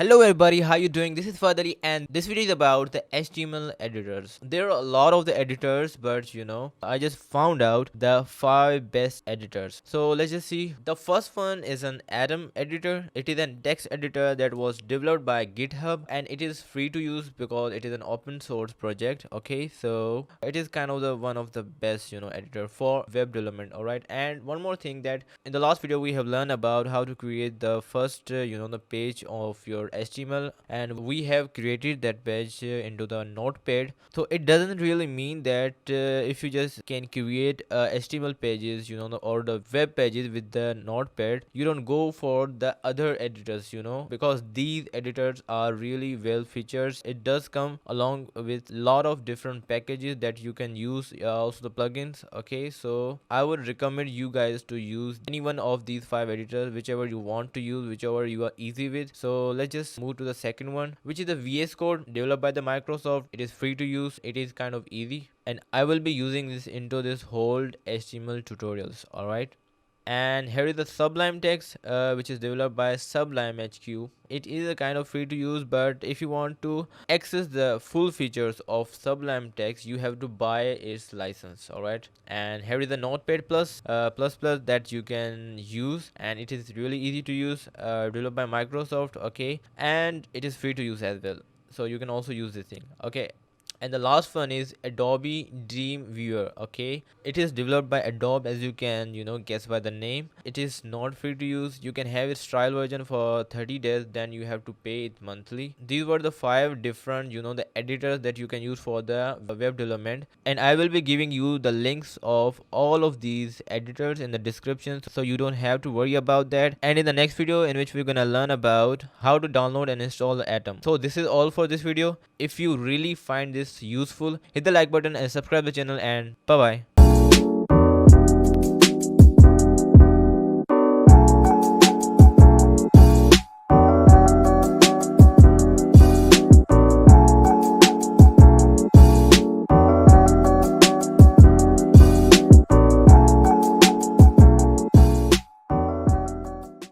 Hello everybody, how you doing? This is Fahad and this video is about the HTML editors. There are a lot of the editors, but I just found out the 5 best editors. So let's just see. The first one is an Atom editor. It is a text editor that was developed by GitHub and it is free to use because it is an open source project. Okay, so it is kind of the one of the best editor for web development. Alright, and one more thing, that in the last video we have learned about how to create the first the page of your HTML, and we have created that page into the Notepad. So it doesn't really mean that if you just can create HTML pages or the web pages with the Notepad, you don't go for the other editors, because these editors are really well features. It does come along with lot of different packages that you can use, also the plugins. Okay, so I would recommend you guys to use any one of these 5 editors, whichever you want to use, whichever you are easy with. So let's just move to the second one, which is the VS Code developed by the Microsoft. It is free to use, it is kind of easy, and I will be using this into this whole HTML tutorials. All right, and here is the Sublime Text, which is developed by Sublime HQ. It is a kind of free to use, but if you want to access the full features of Sublime Text, you have to buy its license. All right, and here is the Notepad plus that you can use, and it is really easy to use, developed by Microsoft. Okay, and it is free to use as well, so you can also use this thing. Okay, and the last one is Adobe Dreamweaver. Okay, it is developed by Adobe, as you can guess by the name. It is not free to use. You can have its trial version for 30 days, then you have to pay it monthly. These were the 5 different the editors that you can use for the web development, and I will be giving you the links of all of these editors in the description, so you don't have to worry about that. And in the next video, in which we're gonna learn about how to download and install the Atom. So this is all for this video. If you really find this useful, hit the like button and subscribe the channel, and bye bye.